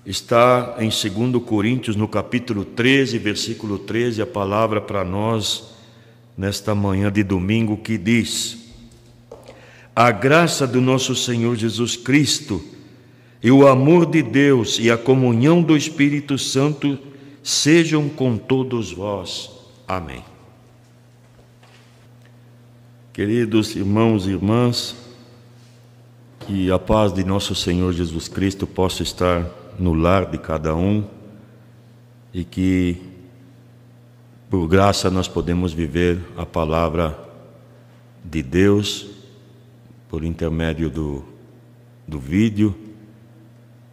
Está em 2 Coríntios, no capítulo 13, versículo 13, a palavra para nós nesta manhã de domingo, que diz: a graça do nosso Senhor Jesus Cristo e o amor de Deus e a comunhão do Espírito Santo sejam com todos vós. Amém. Queridos irmãos e irmãs, que a paz de nosso Senhor Jesus Cristo possa estar no lar de cada um e que, por graça, nós podemos viver a palavra de Deus por intermédio do vídeo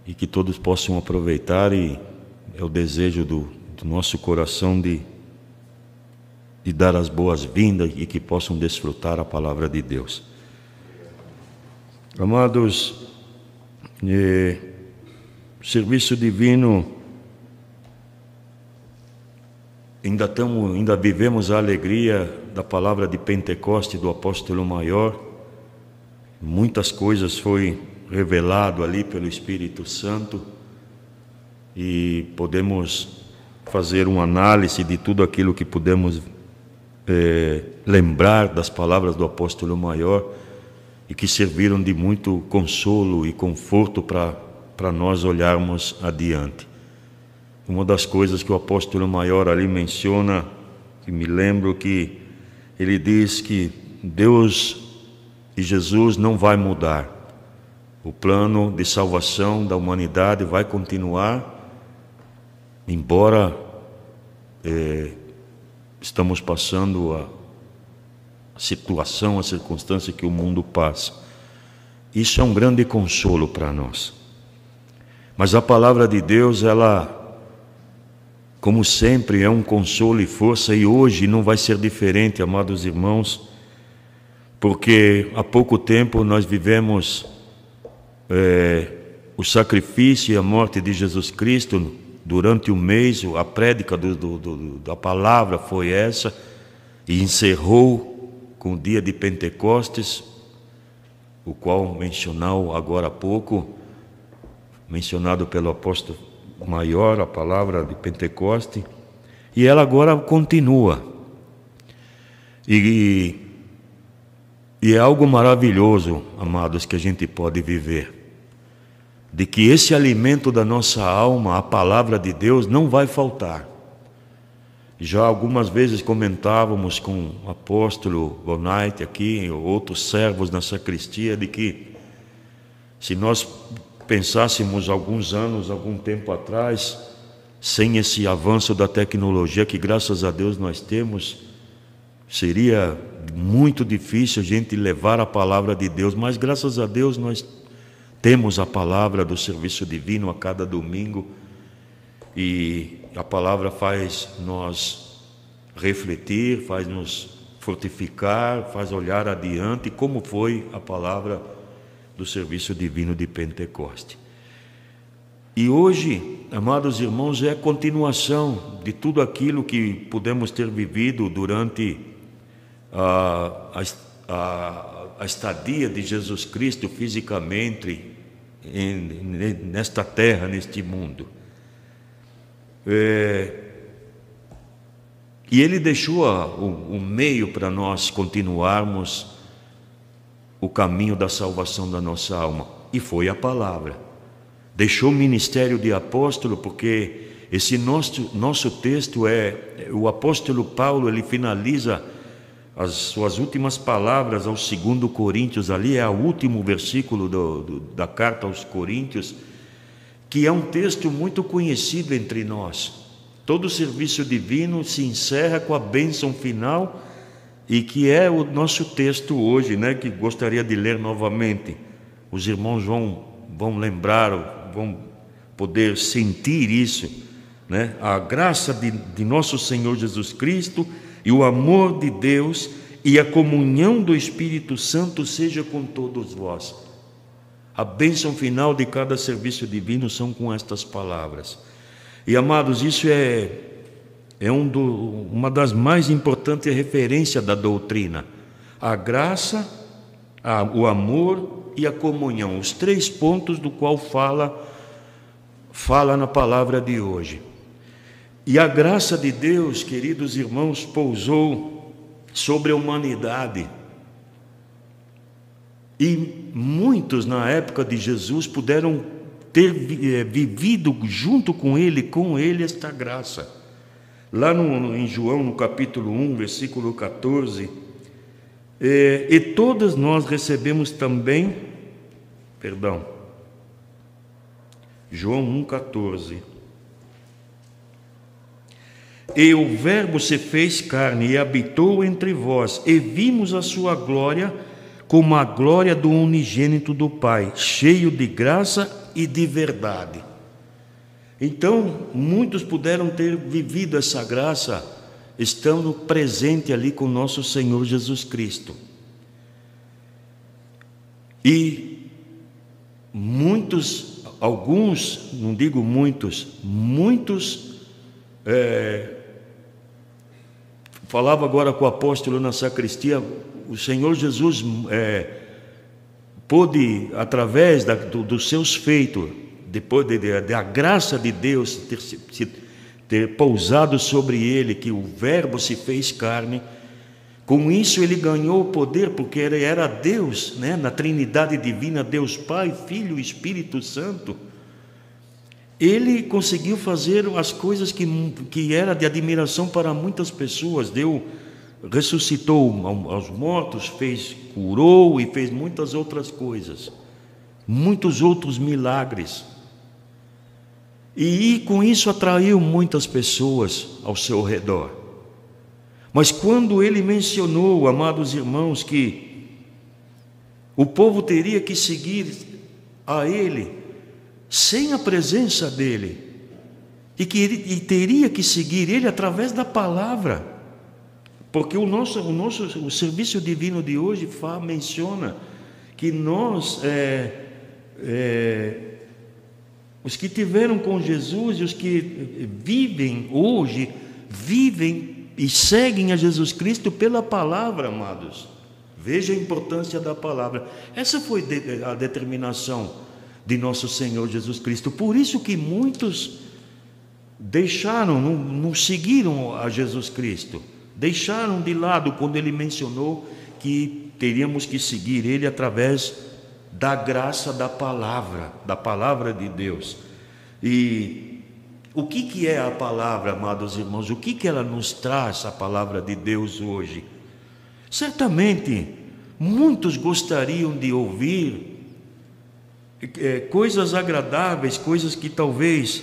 e que todos possam aproveitar, e é o desejo do nosso coração de dar as boas-vindas e que possam desfrutar a palavra de Deus. Amados, serviço divino, ainda vivemos a alegria da palavra de Pentecoste do apóstolo maior. Muitas coisas foi revelado ali pelo Espírito Santo e podemos fazer uma análise de tudo aquilo que pudemos lembrar das palavras do apóstolo maior e que serviram de muito consolo e conforto para nós olharmos adiante. Uma das coisas que o apóstolo maior ali menciona, que me lembro, que ele diz que Deus e Jesus não vai mudar. O plano de salvação da humanidade vai continuar, embora estamos passando a situação, a circunstância que o mundo passa. Isso é um grande consolo para nós. Mas a palavra de Deus, ela, como sempre, é um consolo e força, e hoje não vai ser diferente, amados irmãos, porque há pouco tempo nós vivemos o sacrifício e a morte de Jesus Cristo. Durante o mês, a prédica da palavra foi essa, e encerrou com o dia de Pentecostes, o qual mencionou agora há pouco, mencionado pelo apóstolo maior, a palavra de Pentecoste, e ela agora continua. E é algo maravilhoso, amados, que a gente pode viver, de que esse alimento da nossa alma, a palavra de Deus, não vai faltar. Já algumas vezes comentávamos com o apóstolo Bonite aqui, outros servos na sacristia, de que se nós pensássemos algum tempo atrás, sem esse avanço da tecnologia que graças a Deus nós temos, seria muito difícil a gente levar a palavra de Deus, mas graças a Deus nós temos a palavra do serviço divino a cada domingo, e a palavra faz nós refletir, faz nos fortificar, faz olhar adiante, como foi a palavra do serviço divino de Pentecoste. E hoje, amados irmãos, é a continuação de tudo aquilo que pudemos ter vivido durante a estadia de Jesus Cristo fisicamente nesta terra, neste mundo. E Ele deixou o meio para nós continuarmos o caminho da salvação da nossa alma, e foi a palavra. Deixou o ministério de apóstolo, porque esse nosso texto o apóstolo Paulo, ele finaliza as suas últimas palavras aos 2 Coríntios, ali é o último versículo da carta aos Coríntios, que é um texto muito conhecido entre nós. Todo serviço divino se encerra com a bênção final, e que é o nosso texto hoje, né, que gostaria de ler novamente. Os irmãos vão lembrar, vão poder sentir isso, né? A graça de nosso Senhor Jesus Cristo e o amor de Deus e a comunhão do Espírito Santo seja com todos vós. A bênção final de cada serviço divino são com estas palavras. E, amados, isso uma das mais importantes referências da doutrina. A graça, o amor e a comunhão, os 3 pontos do qual fala fala na palavra de hoje. E a graça de Deus, queridos irmãos, pousou sobre a humanidade. E muitos na época de Jesus puderam ter vivido junto com ele esta graça. Lá em João, no capítulo 1, versículo 14, e todas nós recebemos também, João 1,14. E o Verbo se fez carne e habitou entre vós, e vimos a sua glória como a glória do unigênito do Pai, cheio de graça e de verdade. Então, muitos puderam ter vivido essa graça, estando presente ali com nosso Senhor Jesus Cristo. E muitos, alguns, não digo muitos, falava agora com o apóstolo na sacristia, o Senhor Jesus pôde, através dos seus feitos, depois da graça de Deus ter pousado sobre ele, que o Verbo se fez carne, com isso ele ganhou o poder, porque ele era Deus, né? Na Trindade Divina, Deus Pai, Filho e Espírito Santo. Ele conseguiu fazer as coisas que era de admiração para muitas pessoas. Ressuscitou aos mortos, curou e fez muitas outras coisas, muitos outros milagres. E com isso atraiu muitas pessoas ao seu redor. Mas quando ele mencionou, amados irmãos, que o povo teria que seguir a ele sem a presença dele, e teria que seguir ele através da palavra, porque o serviço divino de hoje menciona que nós, os que tiveram com Jesus e os que vivem hoje, vivem e seguem a Jesus Cristo pela palavra, amados. Veja a importância da palavra. Essa foi a determinação de nosso Senhor Jesus Cristo. Por isso que muitos deixaram, não seguiram a Jesus Cristo. Deixaram de lado quando ele mencionou que teríamos que seguir ele através da graça da palavra de Deus. E o que é a palavra, amados irmãos? O que ela nos traz, a palavra de Deus hoje? Certamente, muitos gostariam de ouvir coisas agradáveis, coisas que talvez,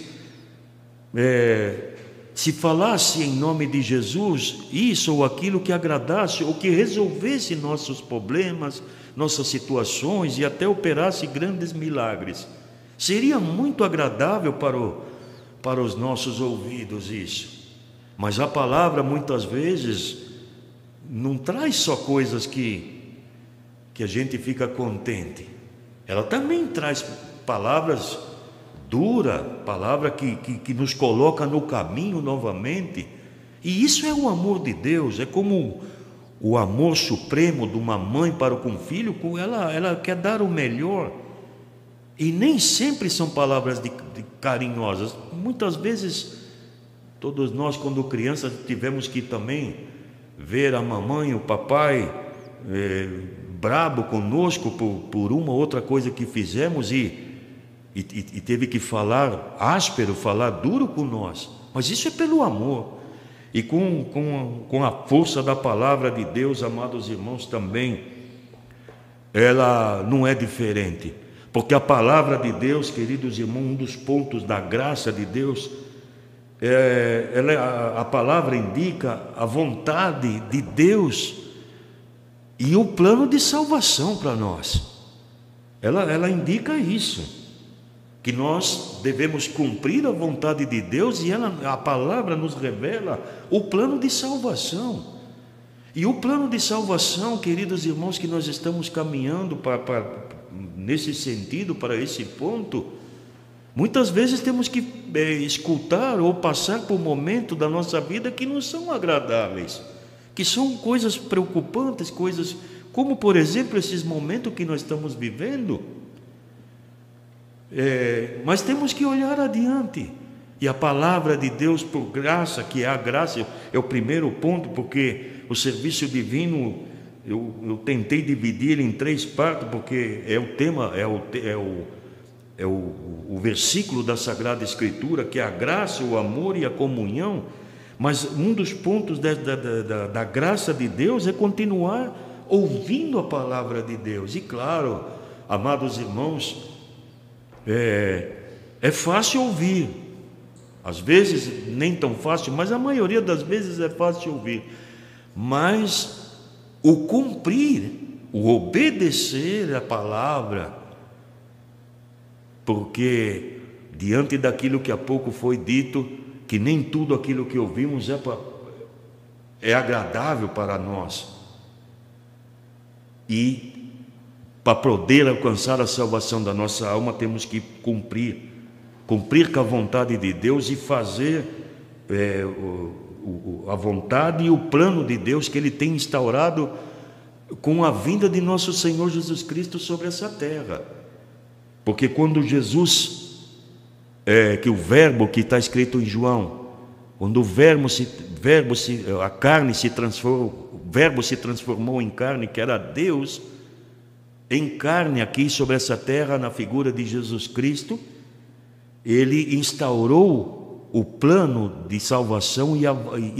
se falasse em nome de Jesus, isso ou aquilo que agradasse, ou que resolvesse nossos problemas, nossas situações e até operasse grandes milagres. Seria muito agradável para os nossos ouvidos isso. Mas a palavra muitas vezes não traz só coisas que a gente fica contente. Ela também traz palavras duras, palavra que nos coloca no caminho novamente. E isso é o amor de Deus, é como o amor supremo de uma mãe para com o filho. Ela quer dar o melhor. E nem sempre são palavras carinhosas. Muitas vezes, todos nós, quando crianças, tivemos que também ver a mamãe, o papai brabo conosco por uma ou outra coisa que fizemos e teve que falar áspero, falar duro com nós. Mas isso é pelo amor. E com a força da palavra de Deus, amados irmãos, também, ela não é diferente. Porque a palavra de Deus, queridos irmãos, um dos pontos da graça de Deus, a palavra indica a vontade de Deus e o plano de salvação para nós. Ela indica isso, que nós devemos cumprir a vontade de Deus, e a palavra nos revela o plano de salvação. E o plano de salvação, queridos irmãos, que nós estamos caminhando nesse sentido, para esse ponto, muitas vezes temos que escutar ou passar por momentos da nossa vida que não são agradáveis, que são coisas preocupantes, coisas como, por exemplo, esses momentos que nós estamos vivendo. Mas temos que olhar adiante. E a palavra de Deus, por graça, que é a graça, é o primeiro ponto, porque o serviço divino, eu tentei dividir ele em 3 partes, porque é o tema, o versículo da Sagrada Escritura, que é a graça, o amor e a comunhão. Mas um dos pontos da graça de Deus é continuar ouvindo a palavra de Deus. E claro, amados irmãos, é fácil ouvir, às vezes nem tão fácil, mas a maioria das vezes é fácil ouvir. Mas o cumprir, o obedecer a palavra, porque diante daquilo que há pouco foi dito, que nem tudo aquilo que ouvimos é agradável para nós. E para poder alcançar a salvação da nossa alma, temos que cumprir com a vontade de Deus e fazer a vontade e o plano de Deus que Ele tem instaurado com a vinda de nosso Senhor Jesus Cristo sobre essa terra. Porque quando Jesus, que o verbo que está escrito em João, quando a carne se transformou, o verbo se transformou em carne, que era Deus, em carne aqui sobre essa terra, na figura de Jesus Cristo, Ele instaurou o plano de salvação e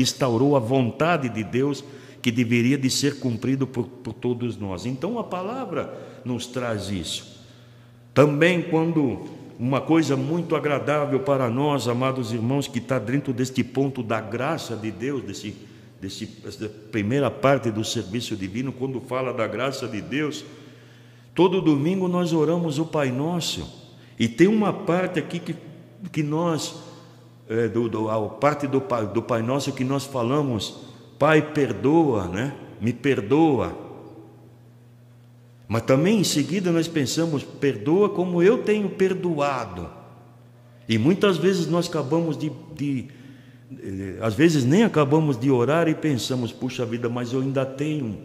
instaurou a vontade de Deus que deveria de ser cumprido por todos nós. Então a palavra nos traz isso. Também quando uma coisa muito agradável para nós, amados irmãos, que está dentro deste ponto da graça de Deus, dessa primeira parte do serviço divino, quando fala da graça de Deus, todo domingo nós oramos o Pai Nosso, e tem uma parte aqui que nós, a parte do Pai Nosso que nós falamos, Pai, perdoa, né? Me perdoa. Mas também em seguida nós pensamos, perdoa como eu tenho perdoado. E muitas vezes nós acabamos às vezes nem acabamos de orar e pensamos, puxa vida, mas eu ainda tenho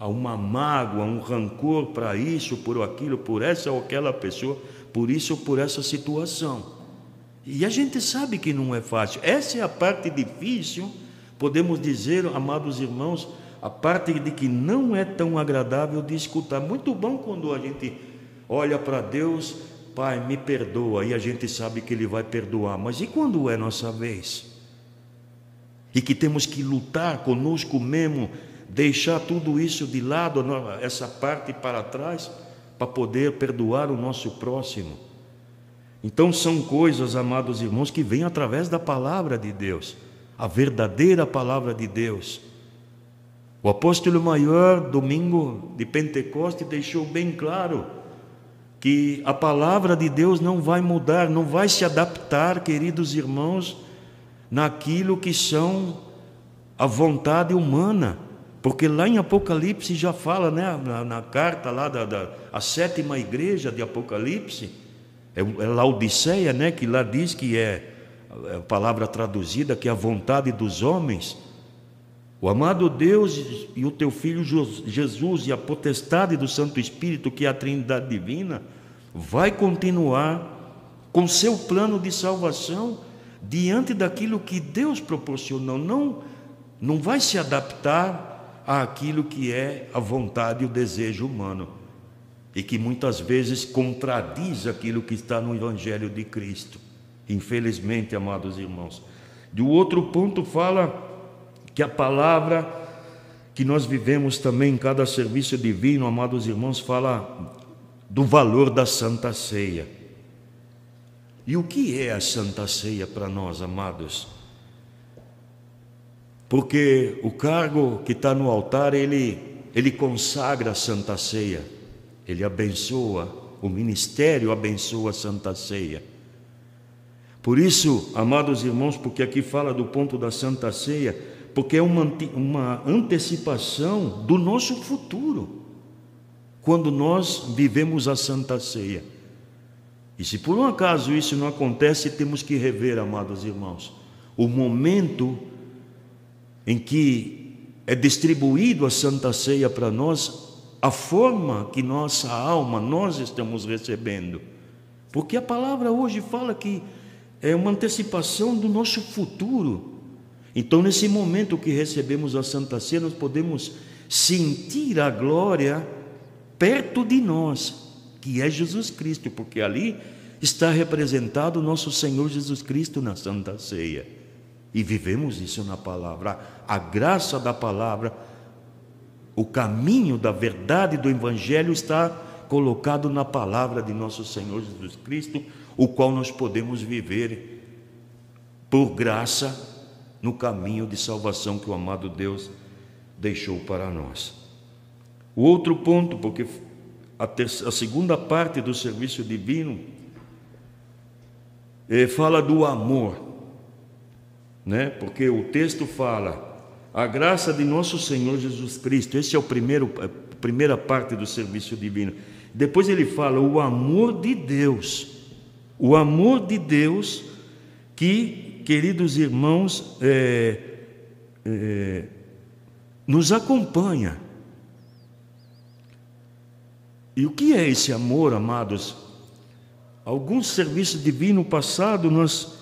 uma mágoa, um rancor para isso, por aquilo, por essa ou aquela pessoa, por isso ou por essa situação. E a gente sabe que não é fácil. Essa é a parte difícil, podemos dizer, amados irmãos, a parte de que não é tão agradável de escutar. Muito bom quando a gente olha para Deus, Pai, me perdoa, e a gente sabe que Ele vai perdoar. Mas e quando é nossa vez? E que temos que lutar conosco mesmo, deixar tudo isso de lado, essa parte para trás, para poder perdoar o nosso próximo. Então são coisas, amados irmãos, que vêm através da palavra de Deus, a verdadeira palavra de Deus. O apóstolo maior, domingo de Pentecostes, deixou bem claro que a palavra de Deus não vai mudar, não vai se adaptar, queridos irmãos, naquilo que são a vontade humana. Porque lá em Apocalipse já fala, né, na carta lá a 7ª igreja de Apocalipse, é Laodiceia, né, que lá diz que é a palavra traduzida, que é a vontade dos homens. O amado Deus e o teu Filho Jesus e a potestade do Santo Espírito, que é a Trindade Divina, vai continuar com seu plano de salvação diante daquilo que Deus proporcionou. Não vai se adaptar àquilo que é a vontade e o desejo humano, e que muitas vezes contradiz aquilo que está no Evangelho de Cristo. Infelizmente, amados irmãos. Do outro ponto fala que a palavra que nós vivemos também em cada serviço divino, amados irmãos, fala do valor da Santa Ceia. E o que é a Santa Ceia para nós, amados? Porque o cargo que está no altar, ele consagra a Santa Ceia, ele abençoa, o ministério abençoa a Santa Ceia. Por isso, amados irmãos, porque aqui fala do ponto da Santa Ceia, porque é uma antecipação do nosso futuro, quando nós vivemos a Santa Ceia. E se por um acaso isso não acontece, temos que rever, amados irmãos, o momento em que é distribuído a Santa Ceia para nós, a forma que nossa alma, nós estamos recebendo. Porque a palavra hoje fala que é uma antecipação do nosso futuro. Então, nesse momento que recebemos a Santa Ceia, nós podemos sentir a glória perto de nós, que é Jesus Cristo, porque ali está representado o nosso Senhor Jesus Cristo na Santa Ceia. E vivemos isso na palavra. A graça da palavra, o caminho da verdade do Evangelho está colocado na palavra de nosso Senhor Jesus Cristo, o qual nós podemos viver por graça no caminho de salvação que o amado Deus deixou para nós. O outro ponto, porque a segunda parte do serviço divino fala do amor, né? Porque o texto fala a graça de nosso Senhor Jesus Cristo. Esse é a primeira parte do serviço divino. Depois ele fala o amor de Deus. O amor de Deus que, queridos irmãos, nos acompanha. E o que é esse amor, amados? Alguns serviços divinos passados nós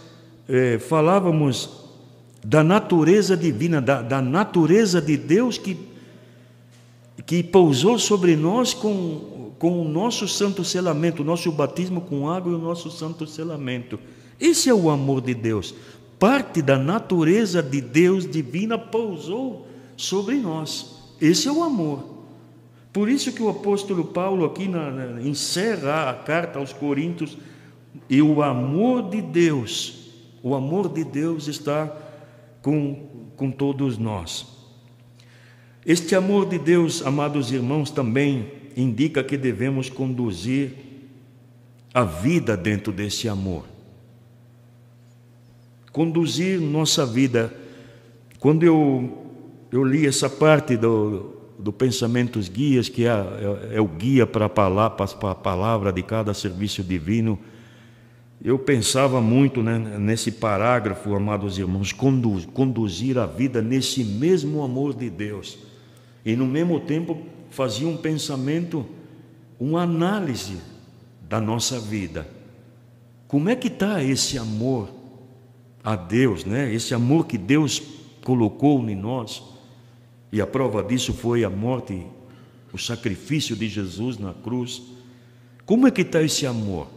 falávamos da natureza divina, da natureza de Deus que pousou sobre nós com o nosso santo selamento, o nosso batismo com água e o nosso santo selamento. Esse é o amor de Deus. Parte da natureza de Deus divina pousou sobre nós. Esse é o amor. Por isso que o apóstolo Paulo aqui encerra a carta aos Coríntios, e o amor de Deus está com todos nós. Este amor de Deus, amados irmãos, também indica que devemos conduzir a vida dentro desse amor. Conduzir nossa vida. Quando eu li essa parte do Pensamentos Guias, que é o guia para a palavra de cada serviço divino, eu pensava muito, né, nesse parágrafo, amados irmãos, conduzir a vida nesse mesmo amor de Deus. E no mesmo tempo fazia um pensamento, uma análise da nossa vida. Como é que está esse amor a Deus, né? Esse amor que Deus colocou em nós? E a prova disso foi a morte, o sacrifício de Jesus na cruz. Como é que está esse amor?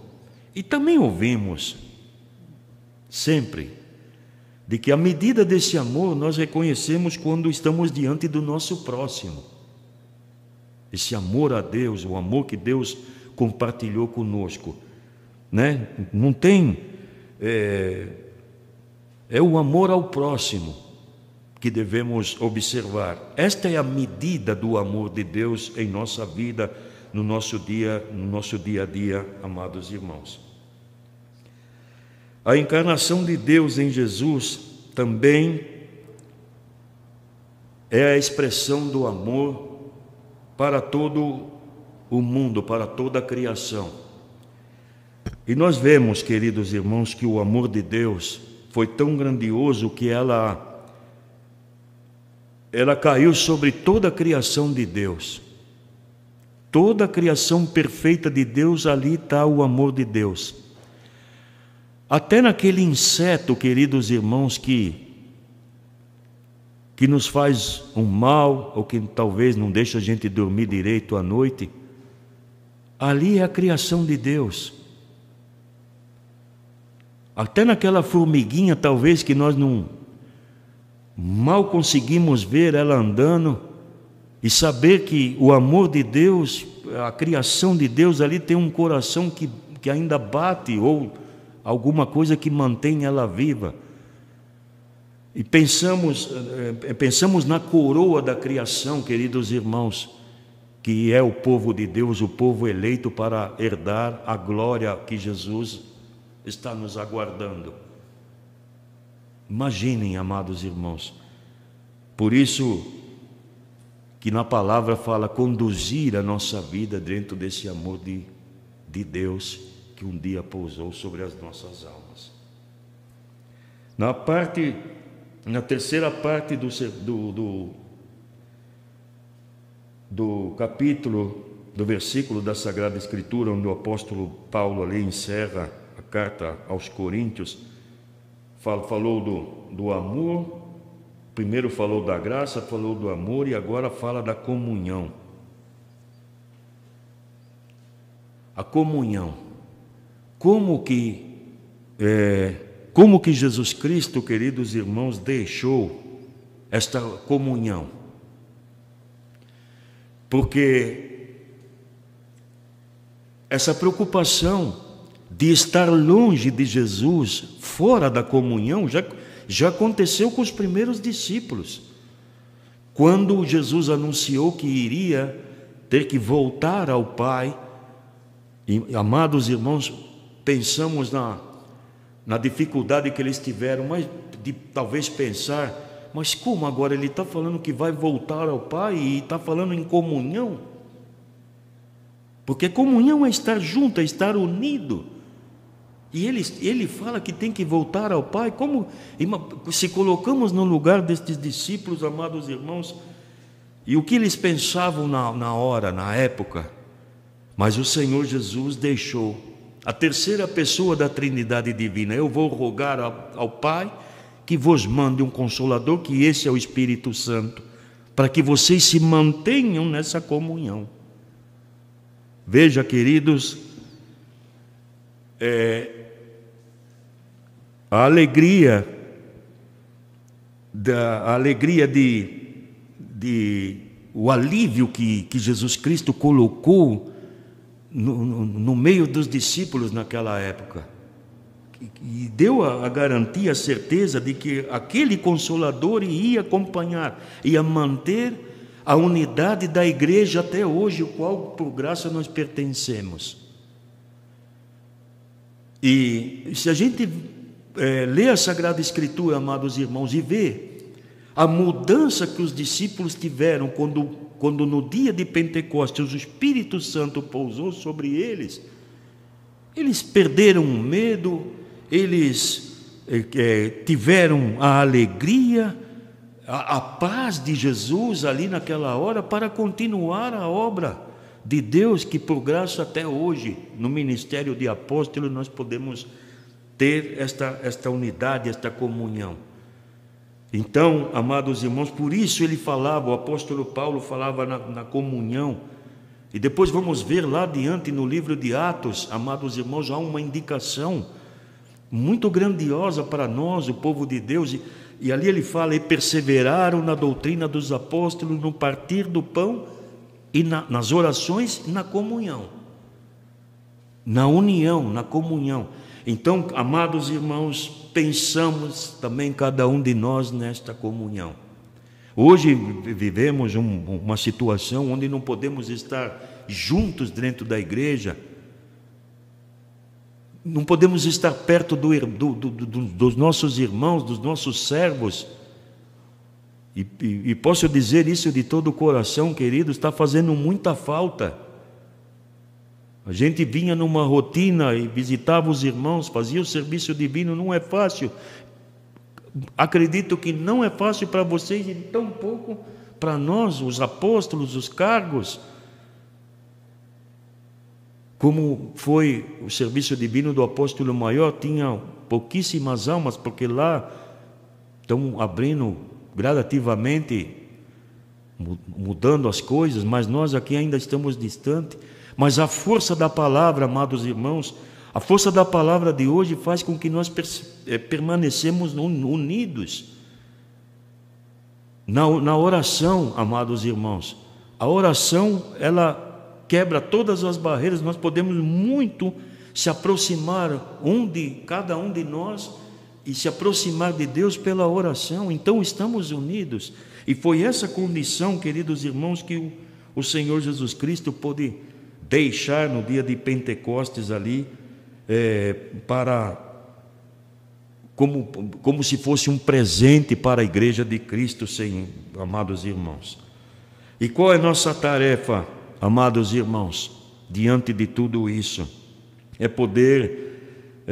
E também ouvimos sempre de que a medida desse amor nós reconhecemos quando estamos diante do nosso próximo. Esse amor a Deus, o amor que Deus compartilhou conosco, né? Não tem... É o amor ao próximo que devemos observar. Esta é a medida do amor de Deus em nossa vida, no nosso dia a dia, amados irmãos. A encarnação de Deus em Jesus também é a expressão do amor para todo o mundo, para toda a criação. E nós vemos, queridos irmãos, que o amor de Deus foi tão grandioso que ela caiu sobre toda a criação de Deus. Toda a criação perfeita de Deus, ali está o amor de Deus. Até naquele inseto, queridos irmãos, que nos faz um mal, ou que talvez não deixa a gente dormir direito à noite, ali é a criação de Deus. Até naquela formiguinha, talvez, que nós não mal conseguimos ver ela andando, e saber que o amor de Deus, a criação de Deus, ali tem um coração que ainda bate, ou alguma coisa que mantém ela viva. E pensamos na coroa da criação, queridos irmãos, que é o povo de Deus, o povo eleito para herdar a glória que Jesus está nos aguardando. Imaginem, amados irmãos. Por isso que na palavra fala conduzir a nossa vida dentro desse amor de Deus que um dia pousou sobre as nossas almas. Na terceira parte do capítulo do versículo da Sagrada Escritura, onde o apóstolo Paulo ali encerra a carta aos Coríntios, falou do amor, primeiro falou da graça, falou do amor e agora fala da comunhão. A comunhão. Como que Jesus Cristo, queridos irmãos, deixou esta comunhão? Porque essa preocupação de estar longe de Jesus, fora da comunhão, já aconteceu com os primeiros discípulos. Quando Jesus anunciou que iria ter que voltar ao Pai, e, amados irmãos, pensamos na dificuldade que eles tiveram, mas de talvez pensar, mas como agora ele está falando que vai voltar ao Pai e está falando em comunhão? Porque comunhão é estar junto, é estar unido. E ele fala que tem que voltar ao Pai. Como se colocamos no lugar destes discípulos, amados irmãos, e o que eles pensavam na hora, na época? Mas o Senhor Jesus deixou a terceira pessoa da Trindade Divina: eu vou rogar ao Pai que vos mande um Consolador, que esse é o Espírito Santo, para que vocês se mantenham nessa comunhão. Veja, queridos, a alegria o alívio que Jesus Cristo colocou no meio dos discípulos naquela época, e deu a garantia, a certeza de que aquele Consolador ia acompanhar, ia manter a unidade da igreja até hoje, o qual por graça nós pertencemos. E se a gente lê a Sagrada Escritura, amados irmãos, e vê a mudança que os discípulos tiveram quando no dia de Pentecostes o Espírito Santo pousou sobre eles, eles perderam o medo, eles tiveram a alegria, a paz de Jesus ali naquela hora para continuar a obra de Deus, que por graça até hoje, no ministério de apóstolo, nós podemos ter esta unidade, esta comunhão. Então, amados irmãos, por isso ele falava, o apóstolo Paulo falava na comunhão. E depois vamos ver lá adiante no livro de Atos, amados irmãos, há uma indicação muito grandiosa para nós, o povo de Deus, e ali ele fala: e perseveraram na doutrina dos apóstolos, no partir do pão e nas orações e na comunhão, na união, na comunhão. Então, amados irmãos, pensamos também cada um de nós nesta comunhão. Hoje vivemos uma situação onde não podemos estar juntos dentro da igreja, não podemos estar perto dos nossos irmãos, dos nossos servos, e posso dizer isso de todo o coração, queridos, está fazendo muita falta. A gente vinha numa rotina e visitava os irmãos, fazia o serviço divino, não é fácil. Acredito que não é fácil para vocês e tão pouco para nós, os apóstolos, os cargos. Como foi o serviço divino do apóstolo maior, tinha pouquíssimas almas, porque lá estão abrindo gradativamente, mudando as coisas, mas nós aqui ainda estamos distantes. Mas a força da palavra, amados irmãos, a força da palavra de hoje faz com que nós permanecemos unidos. Na oração, amados irmãos, a oração, ela quebra todas as barreiras. Nós podemos muito se aproximar cada um de nós e se aproximar de Deus pela oração. Então estamos unidos, e foi essa condição, queridos irmãos, que o Senhor Jesus Cristo pôde deixar no dia de Pentecostes ali, como se fosse um presente para a igreja de Cristo, amados irmãos. E qual é a nossa tarefa, amados irmãos, diante de tudo isso? É poder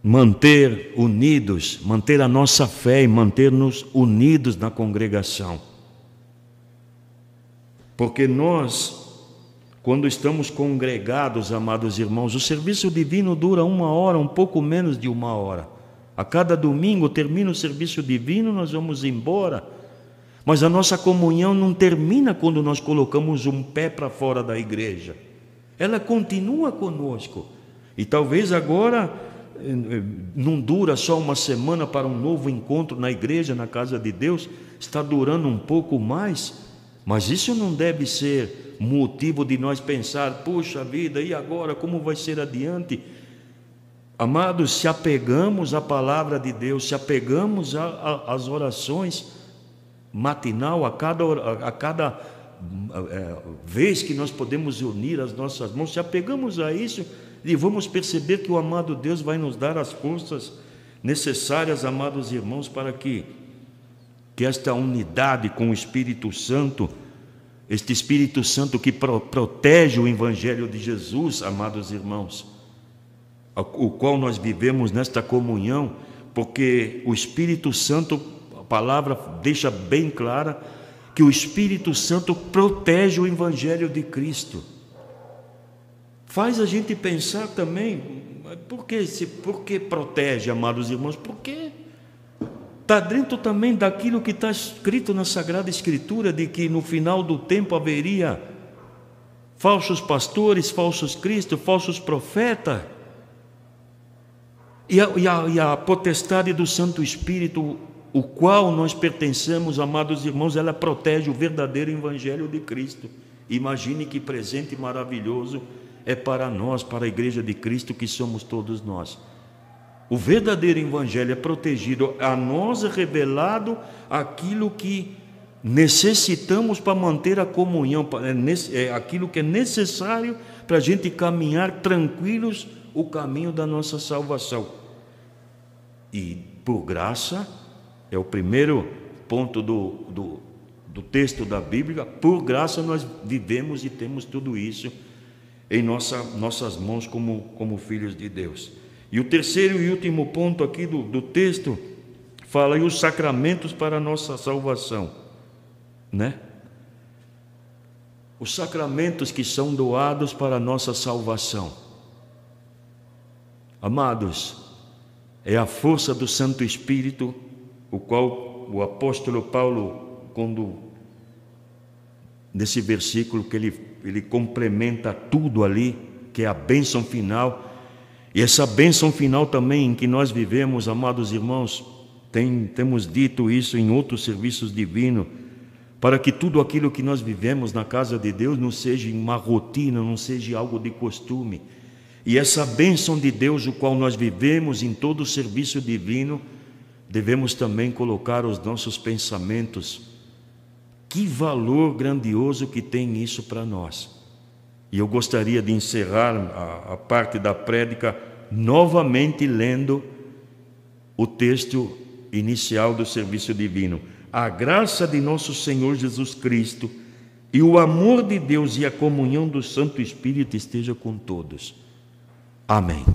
manter unidos, manter a nossa fé e manter-nos unidos na congregação. Porque nós, quando estamos congregados, amados irmãos, o serviço divino dura 1 hora, um pouco menos de 1 hora. A cada domingo termina o serviço divino, nós vamos embora. Mas a nossa comunhão não termina quando nós colocamos um pé para fora da igreja. Ela continua conosco. E talvez agora não dura só uma semana para um novo encontro na igreja, na casa de Deus, está durando um pouco mais. Mas isso não deve ser motivo de nós pensar, puxa vida, e agora como vai ser adiante? Amados, se apegamos à palavra de Deus, se apegamos às orações matinal, a cada vez que nós podemos unir as nossas mãos, se apegamos a isso, e vamos perceber que o amado Deus vai nos dar as forças necessárias, amados irmãos, para que esta unidade com o Espírito Santo, este Espírito Santo que protege o Evangelho de Jesus, amados irmãos, o qual nós vivemos nesta comunhão, porque o Espírito Santo, a palavra deixa bem clara que o Espírito Santo protege o Evangelho de Cristo. Faz a gente pensar também, por que protege, amados irmãos? Porque está dentro também daquilo que está escrito na Sagrada Escritura, de que no final do tempo haveria falsos pastores, falsos cristos, falsos profetas. E a potestade do Santo Espírito, o qual nós pertencemos, amados irmãos, ela protege o verdadeiro Evangelho de Cristo. Imagine que presente maravilhoso é para nós, para a Igreja de Cristo, que somos todos nós. O verdadeiro Evangelho é protegido, a nós é revelado aquilo que necessitamos para manter a comunhão, aquilo que é necessário para a gente caminhar tranquilos o caminho da nossa salvação. E por graça, é o primeiro ponto do texto da Bíblia, por graça nós vivemos e temos tudo isso em nossas mãos como filhos de Deus. E o terceiro e último ponto aqui do texto fala aí os sacramentos para a nossa salvação, né? Os sacramentos que são doados para a nossa salvação. Amados, é a força do Santo Espírito, o qual o apóstolo Paulo, nesse versículo que ele complementa tudo ali, que é a bênção final. E essa bênção final também em que nós vivemos, amados irmãos, temos dito isso em outros serviços divinos, para que tudo aquilo que nós vivemos na casa de Deus não seja uma rotina, não seja algo de costume. E essa bênção de Deus, o qual nós vivemos em todo o serviço divino, devemos também colocar os nossos pensamentos. Que valor grandioso que tem isso para nós. E eu gostaria de encerrar a parte da prédica novamente lendo o texto inicial do serviço divino. A graça de nosso Senhor Jesus Cristo e o amor de Deus e a comunhão do Santo Espírito esteja com todos. Amém.